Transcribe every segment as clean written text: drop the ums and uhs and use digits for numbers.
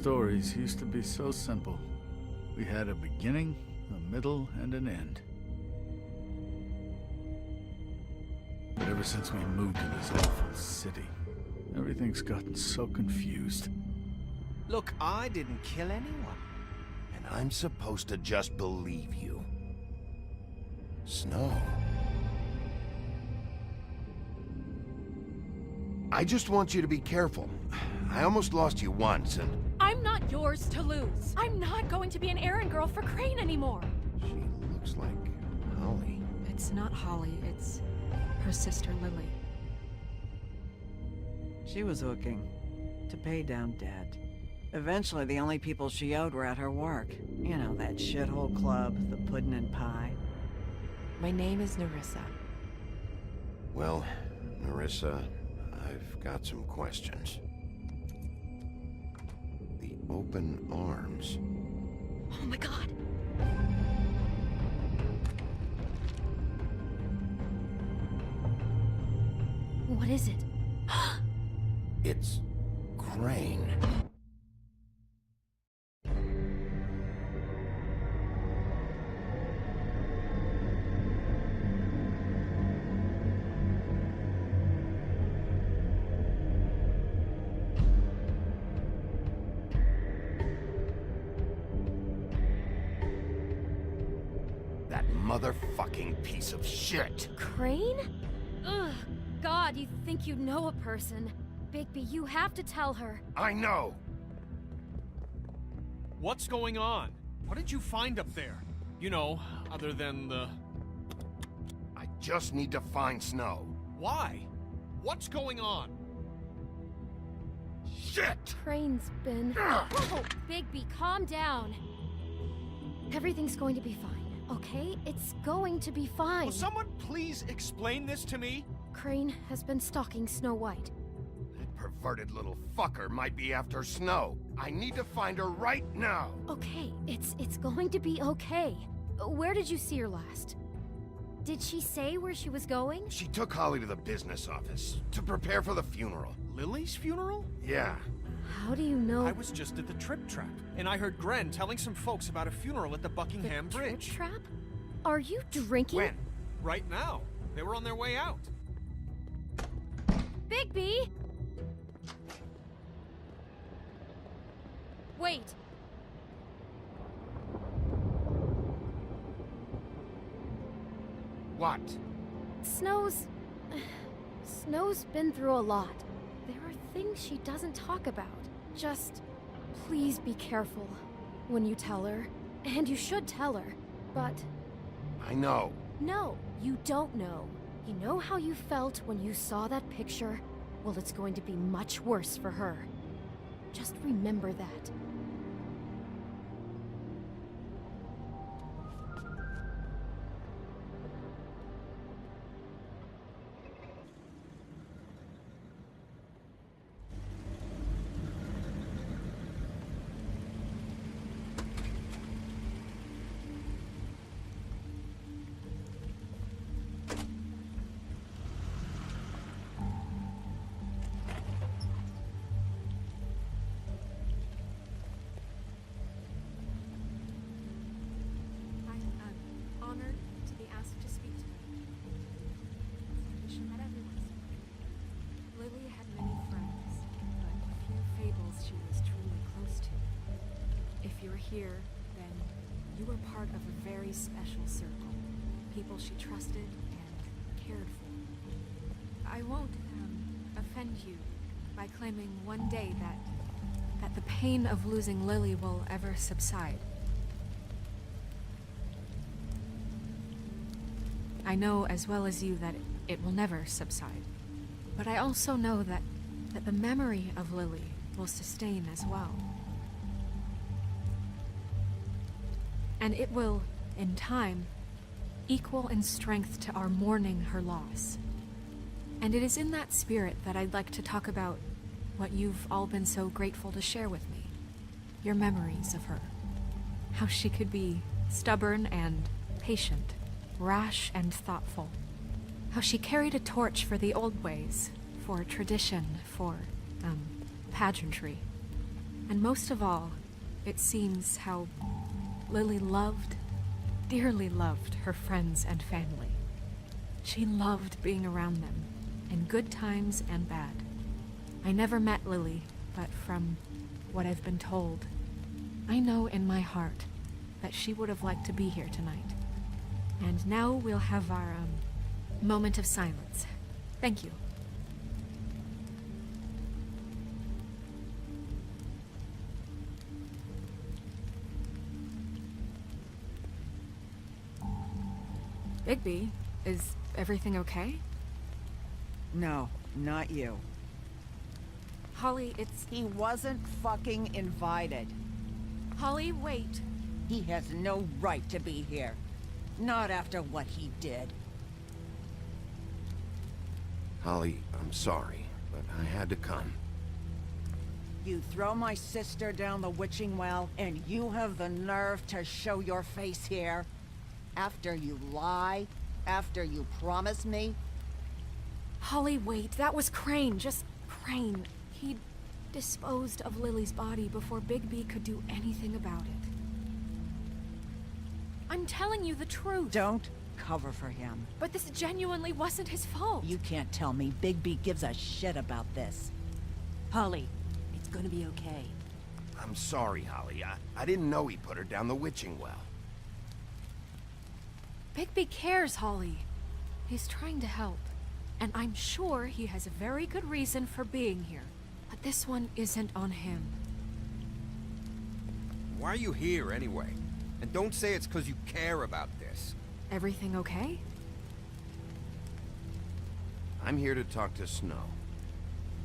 stories used to be so simple. We had a beginning, a middle, and an end. But ever since we moved to this awful city, everything's gotten so confused. Look, I didn't kill anyone. And I'm supposed to just believe you. Snow. I just want you to be careful. I almost lost you once, and... I'm not yours to lose. I'm not going to be an errand girl for Crane anymore. She looks like Holly. It's not Holly, it's her sister Lily. She was hooking to pay down debt. Eventually, the only people she owed were at her work. You know, that shithole club, the puddin' and pie. My name is Nerissa. Well, Nerissa, I've got some questions. The open arms. Oh my god. What is it? It's Crane. That motherfucking piece of shit! Crane? Ugh. God, you think you know a person. Bigby, you have to tell her. I know! What's going on? What did you find up there? You know, other than the... I just need to find Snow. Why? What's going on? Shit! Crane's been... Whoa! Bigby, calm down. Everything's going to be fine, okay? It's going to be fine. Will someone please explain this to me? Crane has been stalking Snow White. That perverted little fucker might be after Snow. I need to find her right now. Okay, it's going to be okay. Where did you see her last? Did she say where she was going? She took Holly to the business office to prepare for the funeral. Lily's funeral? Yeah. How do you know? I was just at the Trip Trap, and I heard Gren telling some folks about a funeral at the Buckingham the Bridge. Trip Trap? Are you drinking? When? Right now. They were on their way out. Bigby! Wait. What? Snow's been through a lot. There are things she doesn't talk about. Just please be careful when you tell her. And you should tell her. But I know. no, you don't know. You know how you felt when you saw that picture? Well, it's going to be much worse for her. Just remember that. Honored to be asked to speak to you. Tradition that everyone's Lily had many friends, but few fables she was truly close to. If you're here, then you were part of a very special circle. People she trusted and cared for. I won't offend you by claiming one day that the pain of losing Lily will ever subside. I know as well as you that it will never subside. But I also know that the memory of Lily will sustain as well. And it will, in time, equal in strength to our mourning her loss. And it is in that spirit that I'd like to talk about what you've all been so grateful to share with me. Your memories of her. How she could be stubborn and patient, rash and thoughtful. How she carried a torch for the old ways, for tradition, for, pageantry. And most of all, it seems how Lily loved, dearly loved her friends and family. She loved being around them, in good times and bad. I never met Lily, but from what I've been told, I know in my heart that she would have liked to be here tonight. And now we'll have our, moment of silence. Thank you. Bigby, is everything okay? No, not you. Holly, it's... He wasn't fucking invited. Holly, wait. He has no right to be here. Not after what he did. Holly, I'm sorry, but I had to come. You throw my sister down the witching well, and you have the nerve to show your face here? After you lie? After you promise me? Holly, wait. That was Crane. Just Crane. He disposed of Lily's body before Bigby could do anything about it. I'm telling you the truth. Don't cover for him. But this genuinely wasn't his fault. You can't tell me Bigby gives a shit about this. Holly, it's gonna be okay. I'm sorry, Holly. I didn't know he put her down the witching well. Bigby cares, Holly. He's trying to help. And I'm sure he has a very good reason for being here. But this one isn't on him. Why are you here, anyway? And don't say it's because you care about this. Everything okay? I'm here to talk to Snow.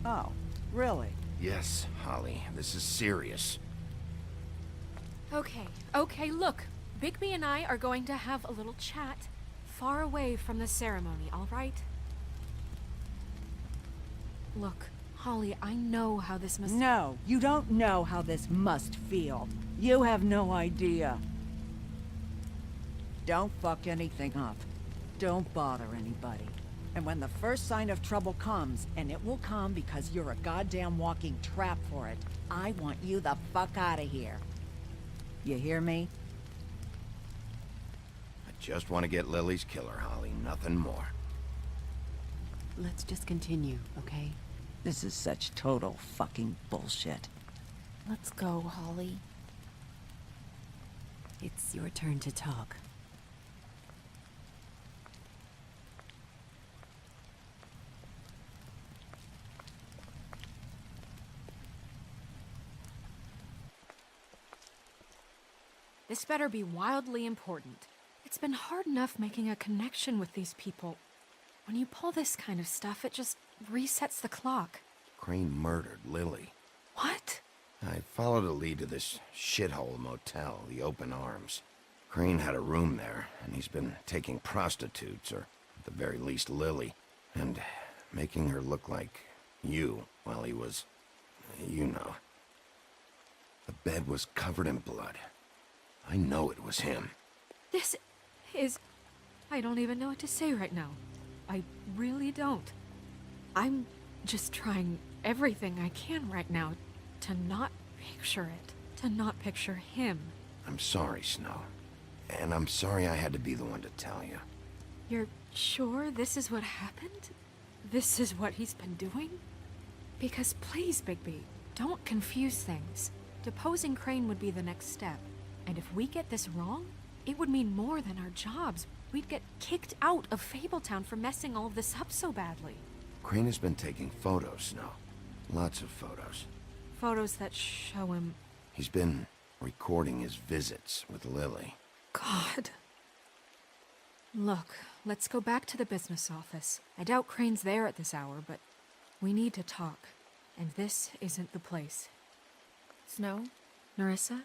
Oh, really? Yes, Holly, this is serious. Okay, look. Bigby and I are going to have a little chat far away from the ceremony, all right? Look, Holly, I know how this must... No, you don't know how this must feel. You have no idea. Don't fuck anything up. Don't bother anybody. And when the first sign of trouble comes, and it will come because you're a goddamn walking trap for it, I want you the fuck out of here. You hear me? I just want to get Lily's killer, Holly, nothing more. Let's just continue, okay? This is such total fucking bullshit. Let's go, Holly. It's your turn to talk. This better be wildly important. It's been hard enough making a connection with these people. When you pull this kind of stuff, it just resets the clock. Crane murdered Lily. What? I followed a lead to this shithole motel, the Open Arms. Crane had a room there, and he's been taking prostitutes, or at the very least Lily, and making her look like you while he was, you know. The bed was covered in blood. I know it was him. This is... I don't even know what to say right now. I really don't. I'm just trying everything I can right now to not picture it. To not picture him. I'm sorry, Snow. And I'm sorry I had to be the one to tell you. You're sure this is what happened? This is what he's been doing? Because please, Bigby, don't confuse things. Deposing Crane would be the next step. And if we get this wrong, it would mean more than our jobs. We'd get kicked out of Fabletown for messing all of this up so badly. Crane has been taking photos, Snow. Lots of photos. Photos that show him... He's been recording his visits with Lily. God. Look, let's go back to the business office. I doubt Crane's there at this hour, but we need to talk. And this isn't the place. Snow? Nerissa?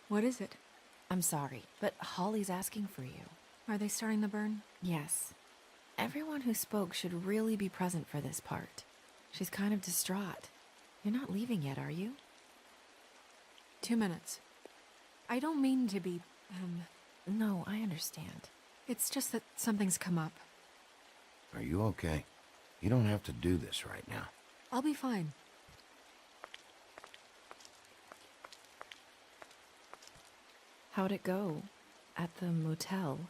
What is it? I'm sorry, but Holly's asking for you. Are they starting the burn? Yes. Everyone who spoke should really be present for this part. She's kind of distraught. You're not leaving yet, are you? 2 minutes. I don't mean to be, No, I understand. It's just that something's come up. Are you okay? You don't have to do this right now. I'll be fine. How'd it go? At the motel?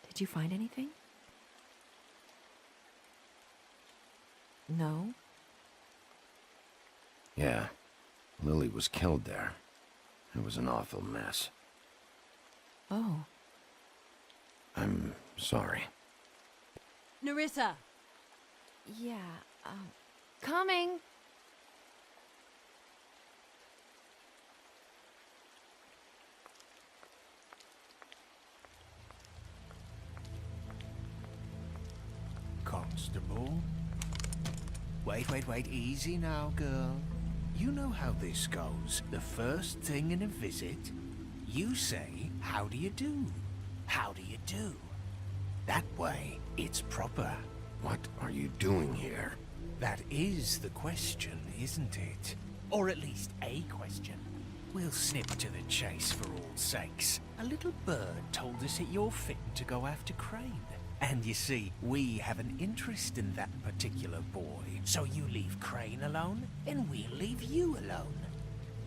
Did you find anything? No? Yeah. Lily was killed there. It was an awful mess. Oh. I'm sorry. Nerissa! Yeah, coming! Constable? Wait, easy now, girl. You know how this goes. The first thing in a visit, you say, how do you do? How do you do? That way, it's proper. What are you doing here? That is the question, isn't it? Or at least a question. We'll snip to the chase for all sakes. A little bird told us that you're fitting to go after Crane. And you see, we have an interest in that particular boy. So you leave Crane alone, and we'll leave you alone.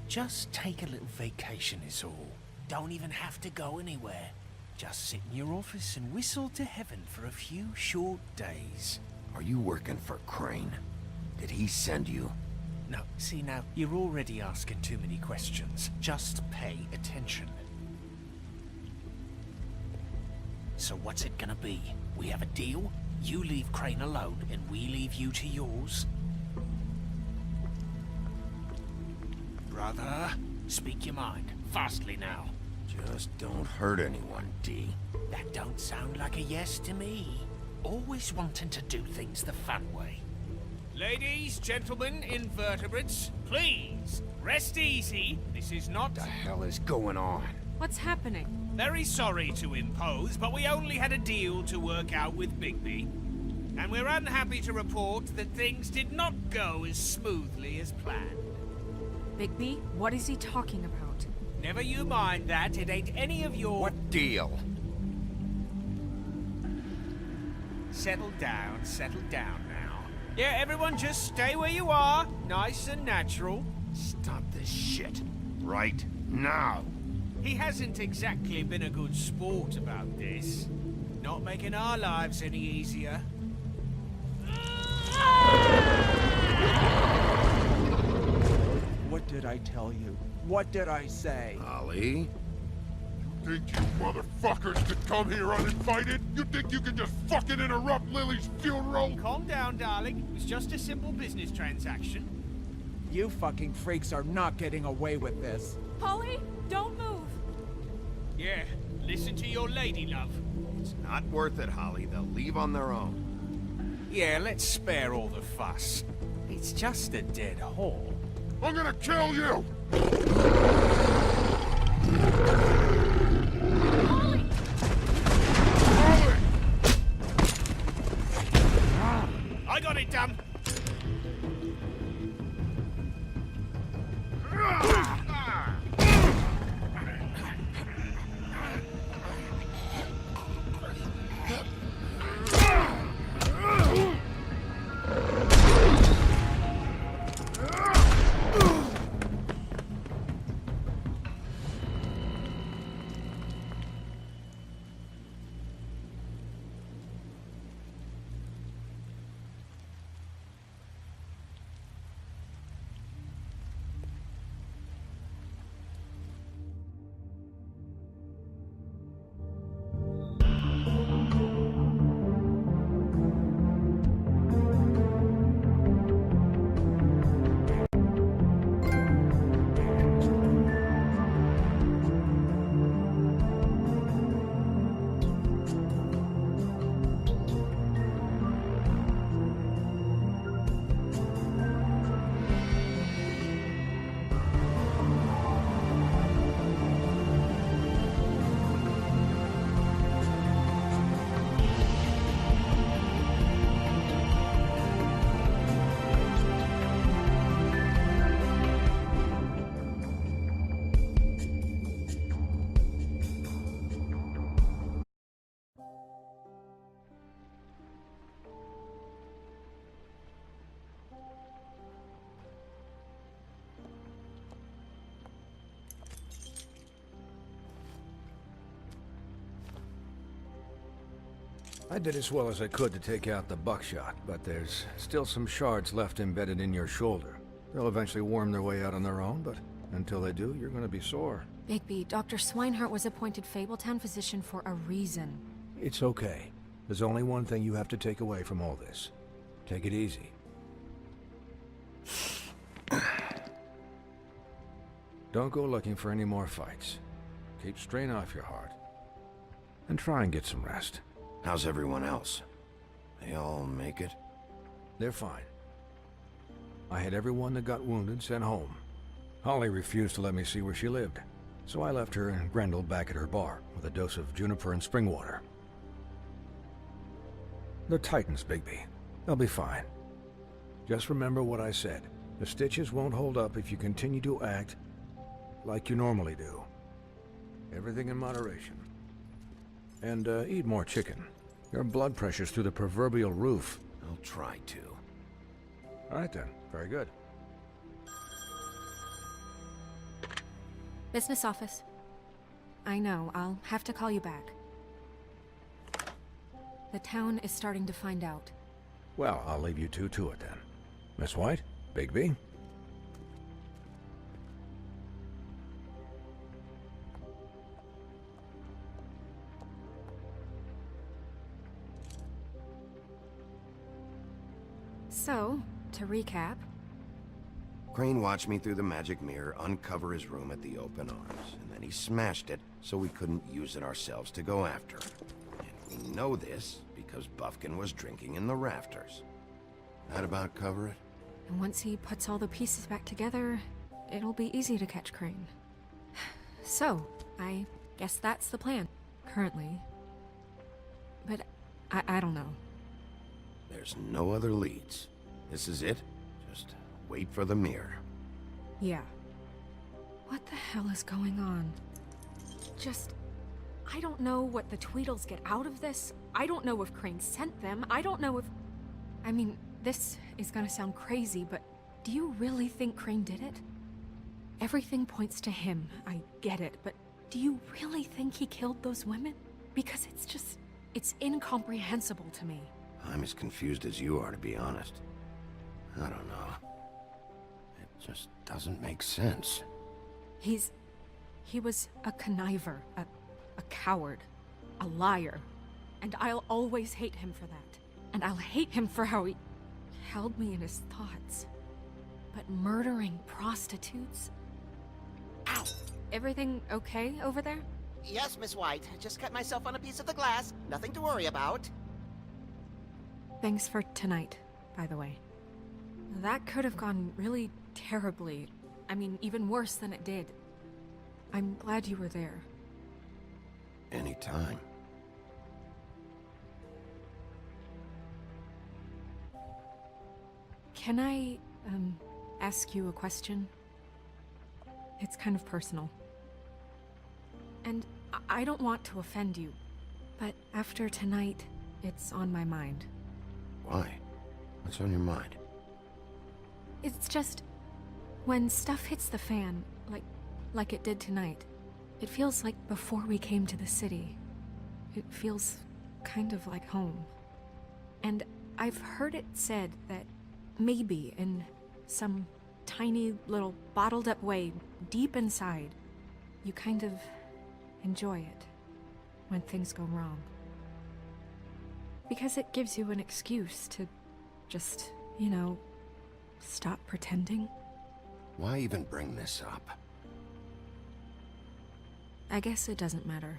Just take a little vacation is all. Don't even have to go anywhere. Just sit in your office and whistle to heaven for a few short days. Are you working for Crane? Did he send you? No, see now, you're already asking too many questions. Just pay attention. So what's it gonna be? We have a deal? You leave Crane alone, and we leave you to yours? Brother, speak your mind. Fastly now. Just don't hurt anyone, D. That don't sound like a yes to me. Always wanting to do things the fun way. Ladies, gentlemen, invertebrates, please, rest easy. This is not... What the hell is going on? What's happening? Very sorry to impose, but we only had a deal to work out with Bigby. And we're unhappy to report that things did not go as smoothly as planned. Bigby, what is he talking about? Never you mind that, it ain't any of your... What deal? Settle down now. Yeah, everyone just stay where you are, nice and natural. Stop this shit. Right now. He hasn't exactly been a good sport about this. Not making our lives any easier. What did I tell you? What did I say? Ollie? Think you motherfuckers could come here uninvited? You think you can just fucking interrupt Lily's funeral? Calm down, darling. It was just a simple business transaction. You fucking freaks are not getting away with this. Polly, don't move! Yeah, listen to your lady, love. It's not worth it, Holly. They'll leave on their own. Yeah, let's spare all the fuss. It's just a dead hole. I'm gonna kill you! I got it done. I did as well as I could to take out the buckshot, but there's still some shards left embedded in your shoulder. They'll eventually worm their way out on their own, but until they do, you're gonna be sore. Bigby, Dr. Swinehart was appointed Fabletown physician for a reason. It's okay. There's only one thing you have to take away from all this. Take it easy. Don't go looking for any more fights. Keep strain off your heart. And try and get some rest. How's everyone else? They all make it? They're fine. I had everyone that got wounded sent home. Holly refused to let me see where she lived, so I left her and Grendel back at her bar with a dose of juniper and spring water. They're Titans, Bigby. They'll be fine. Just remember what I said. The stitches won't hold up if you continue to act like you normally do. Everything in moderation. And eat more chicken. Your blood pressure's through the proverbial roof. I'll try to. All right then. Very good. Business office. I know, I'll have to call you back. The town is starting to find out. Well, I'll leave you two to it then. Miss White? Bigby? So, to recap... Crane watched me through the magic mirror uncover his room at the open arms, and then he smashed it so we couldn't use it ourselves to go after him. And we know this because Buffkin was drinking in the rafters. That about cover it? And once he puts all the pieces back together, it'll be easy to catch Crane. So, I guess that's the plan, currently. But I don't know. There's no other leads. This is it. Just wait for the mirror. Yeah. What the hell is going on? I don't know what the Tweedles get out of this. I don't know if Crane sent them. I don't know if... I mean, this is gonna sound crazy, but do you really think Crane did it? Everything points to him. I get it, but do you really think he killed those women? Because it's incomprehensible to me. I'm as confused as you are, to be honest. I don't know. It just doesn't make sense. He was a conniver, a coward, a liar. And I'll always hate him for that. And I'll hate him for how he held me in his thoughts. But murdering prostitutes? Ow! Everything okay over there? Yes, Miss White. Just cut myself on a piece of the glass. Nothing to worry about. Thanks for tonight, by the way. That could have gone really terribly. I mean, even worse than it did. I'm glad you were there. Anytime. Can I, ask you a question? It's kind of personal. And I don't want to offend you, but after tonight, it's on my mind. Why? What's on your mind? It's just... when stuff hits the fan, like it did tonight, it feels like before we came to the city. It feels kind of like home. And I've heard it said that maybe in some tiny little bottled up way deep inside, you kind of enjoy it when things go wrong. Because it gives you an excuse to just, you know, stop pretending. Why even bring this up? I guess it doesn't matter.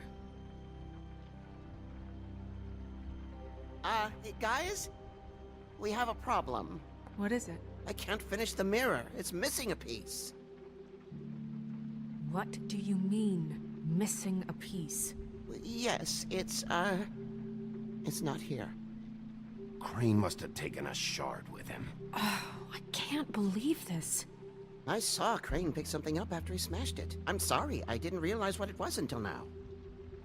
Hey, guys? We have a problem. What is it? I can't finish the mirror. It's missing a piece. What do you mean, missing a piece? Yes, it's not here. Crane must have taken a shard with him. Oh, I can't believe this. I saw Crane pick something up after he smashed it. I'm sorry, I didn't realize what it was until now.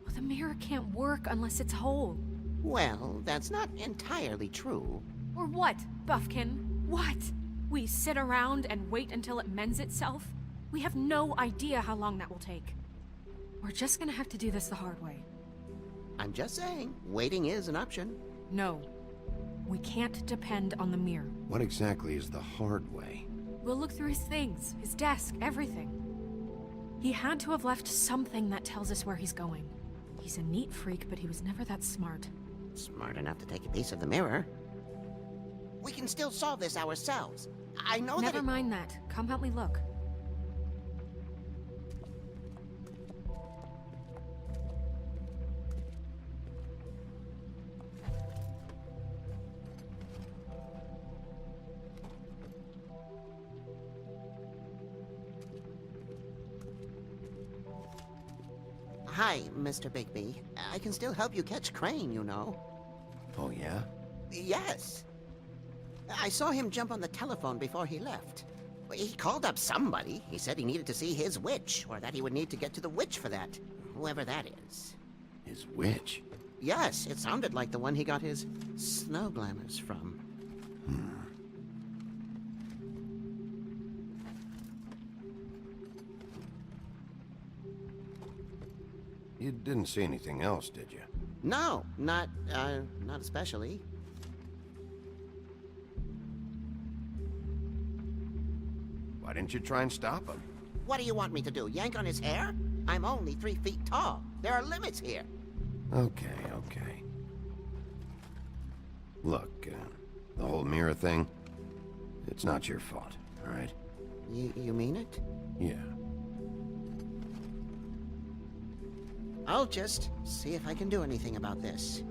Well, the mirror can't work unless it's whole. Well, that's not entirely true. Or what, Buffkin? What? We sit around and wait until it mends itself? We have no idea how long that will take. We're just gonna have to do this the hard way. I'm just saying, waiting is an option. No. We can't depend on the mirror. What exactly is the hard way? We'll look through his things, his desk, everything. He had to have left something that tells us where he's going. He's a neat freak, but he was never that smart. Smart enough to take a piece of the mirror. We can still solve this ourselves. I know Never that mind that. Come help me look. Hi, Mr. Bigby. I can still help you catch Crane, you know. Oh, yeah? Yes. I saw him jump on the telephone before he left. He called up somebody. He said he needed to see his witch, or that he would need to get to the witch for that. Whoever that is. His witch? Yes, it sounded like the one he got his snow glamours from. You didn't see anything else, did you? No, not especially. Why didn't you try and stop him? What do you want me to do, yank on his hair? I'm only 3 feet tall. There are limits here. Okay, okay. Look, the whole mirror thing, it's not your fault, all right? You mean it? Yeah. I'll just see if I can do anything about this.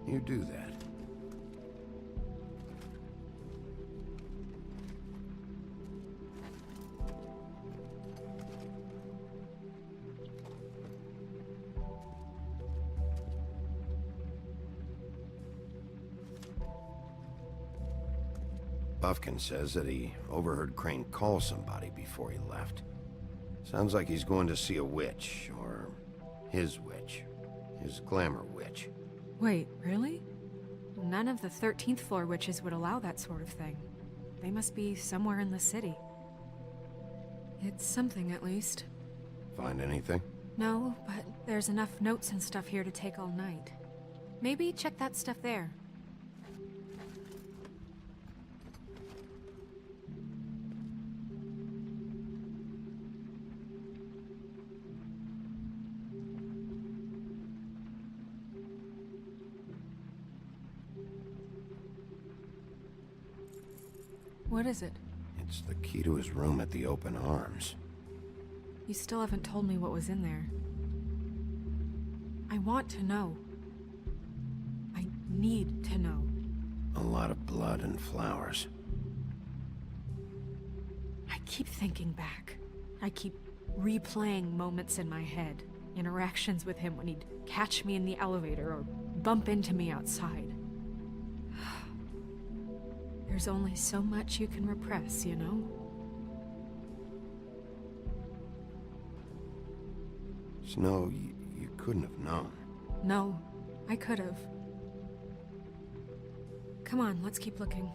You do that. Buffkin says that he overheard Crane call somebody before he left. Sounds like he's going to see a witch, or his witch. His glamour witch. Wait, really? None of the 13th floor witches would allow that sort of thing. They must be somewhere in the city. It's something, at least. Find anything? No, but there's enough notes and stuff here to take all night. Maybe check that stuff there. What is it? It's the key to his room at the Open Arms. You still haven't told me what was in there. I want to know. I need to know. A lot of blood and flowers. I keep thinking back. I keep replaying moments in my head. Interactions with him when he'd catch me in the elevator or bump into me outside. There's only so much you can repress, you know? Snow, you couldn't have known. No, I could have. Come on, let's keep looking.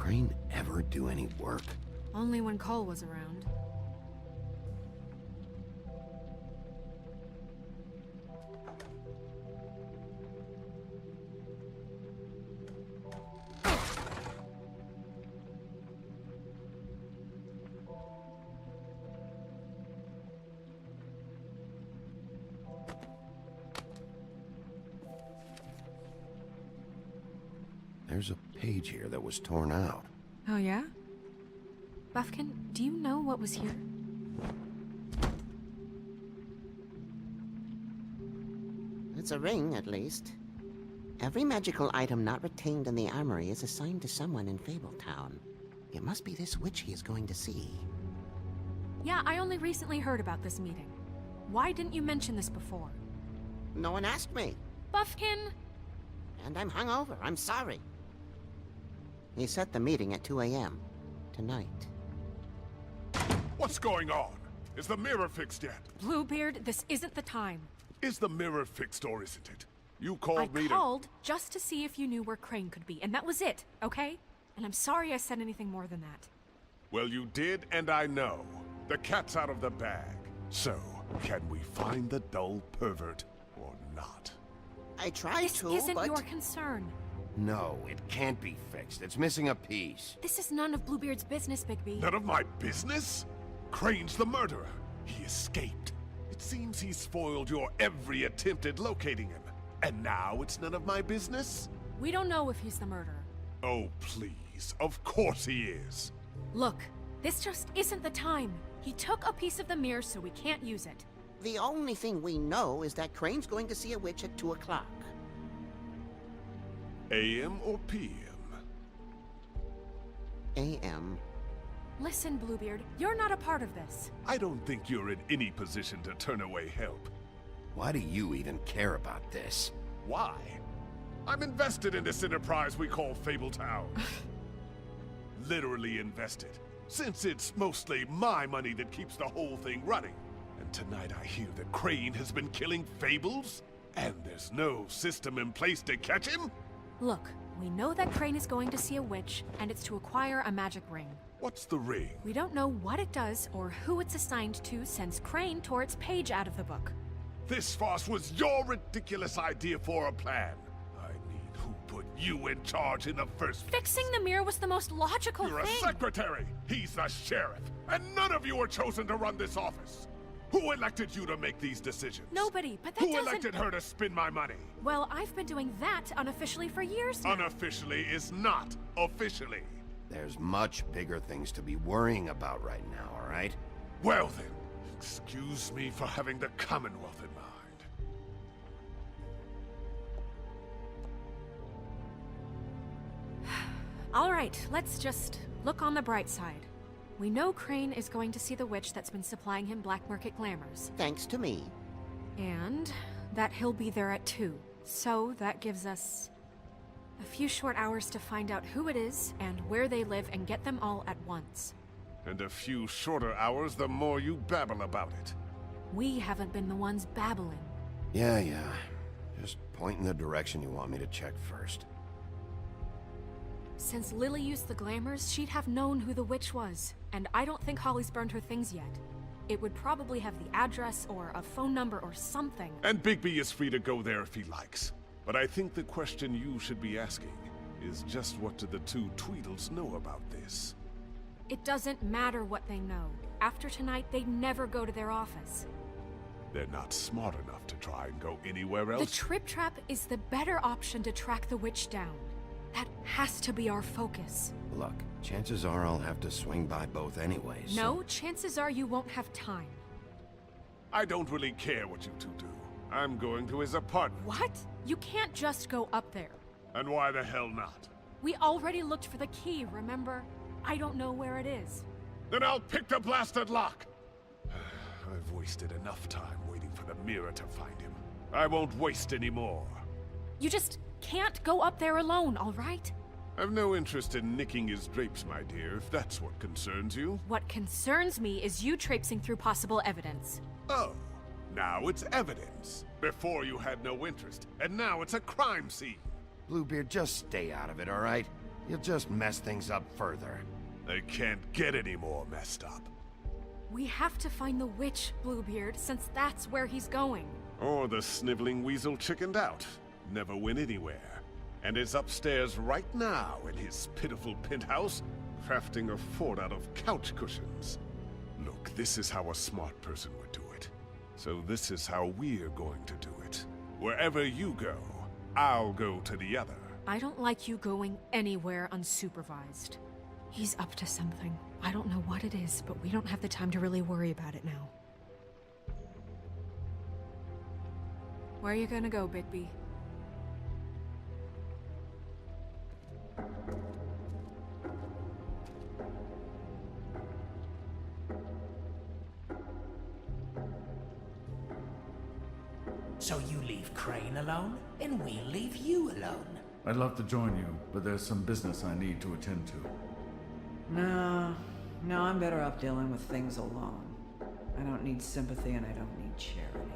Crane ever do any work? Only when Cole was around. There's a page here that was torn out. Oh, yeah? Buffkin, do you know what was here? It's a ring, at least. Every magical item not retained in the armory is assigned to someone in Fabletown. It must be this witch he is going to see. Yeah, I only recently heard about this meeting. Why didn't you mention this before? No one asked me. Buffkin! And I'm hungover. I'm sorry. He set the meeting at 2 a.m. tonight. What's going on? Is the mirror fixed yet? Bluebeard, this isn't the time. Is the mirror fixed or isn't it? You called me I called just to see if you knew where Crane could be, and that was it, okay? And I'm sorry I said anything more than that. Well, you did, and I know. The cat's out of the bag. So, can we find the dull pervert or not? I tried This to, isn't but... your concern. No, it can't be fixed. It's missing a piece. This is none of Bluebeard's business, Bigby. None of my business? Crane's the murderer. He escaped. It seems he spoiled your every attempt at locating him. And now it's none of my business? We don't know if he's the murderer. Oh, please. Of course he is. Look, this just isn't the time. He took a piece of the mirror, so we can't use it. The only thing we know is that Crane's going to see a witch at 2 o'clock. AM or PM? AM. Listen, Bluebeard, you're not a part of this. I don't think you're in any position to turn away help. Why do you even care about this? Why? I'm invested in this enterprise we call Fabletown. Literally invested. Since it's mostly my money that keeps the whole thing running. And tonight I hear that Crane has been killing Fables? And there's no system in place to catch him? Look, we know that Crane is going to see a witch, and it's to acquire a magic ring. What's the ring? We don't know what it does or who it's assigned to since Crane tore its page out of the book. This farce was your ridiculous idea for a plan. I mean, who put you in charge in the first place? Fixing the mirror was the most logical You're thing. a secretary! He's the sheriff! And none of you were chosen to run this office! Who elected you to make these decisions? Nobody, but that Who doesn't... elected her to spend my money? Well, I've been doing that unofficially for years now. Unofficially is not officially. There's much bigger things to be worrying about right now, all right? Well then, excuse me for having the Commonwealth in mind. All right, let's just look on the bright side. We know Crane is going to see the witch that's been supplying him black market glamours. Thanks to me. And that he'll be there at 2. So that gives us a few short hours to find out who it is and where they live and get them all at once. And a few shorter hours the more you babble about it. We haven't been the ones babbling. Yeah. Just point in the direction you want me to check first. Since Lily used the glamours, she'd have known who the witch was. And I don't think Holly's burned her things yet. It would probably have the address or a phone number or something. And Bigby is free to go there if he likes. But I think the question you should be asking is just what do the two Tweedles know about this? It doesn't matter what they know. After tonight, they'd never go to their office. They're not smart enough to try and go anywhere else. The Trip Trap is the better option to track the witch down. That has to be our focus. Look, chances are I'll have to swing by both anyways. No, chances are you won't have time. I don't really care what you two do. I'm going to his apartment. What? You can't just go up there. And why the hell not? We already looked for the key, remember? I don't know where it is. Then I'll pick the blasted lock! I've wasted enough time waiting for the mirror to find him. I won't waste any more. You just can't go up there alone, all right? I've no interest in nicking his drapes, my dear, if that's what concerns you. What concerns me is you traipsing through possible evidence. Oh, now it's evidence. Before you had no interest, and now it's a crime scene. Bluebeard, just stay out of it, all right? You'll just mess things up further. They can't get any more messed up. We have to find the witch, Bluebeard, since that's where he's going. Or the sniveling weasel chickened out. Never went anywhere. And is upstairs right now in his pitiful penthouse, crafting a fort out of couch cushions. Look, this is how a smart person would do it. So this is how we're going to do it. Wherever you go, I'll go to the other. I don't like you going anywhere unsupervised. He's up to something. I don't know what it is, but we don't have the time to really worry about it now. Where are you gonna go, Bigby? So you leave Crane alone, and we'll leave you alone. I'd love to join you, but there's some business I need to attend to. No, I'm better off dealing with things alone. I don't need sympathy and I don't need charity.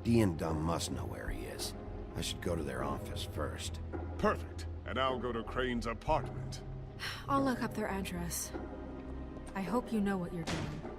Dee and Dum must know where he is. I should go to their office first. Perfect. And I'll go to Crane's apartment. I'll look up their address. I hope you know what you're doing.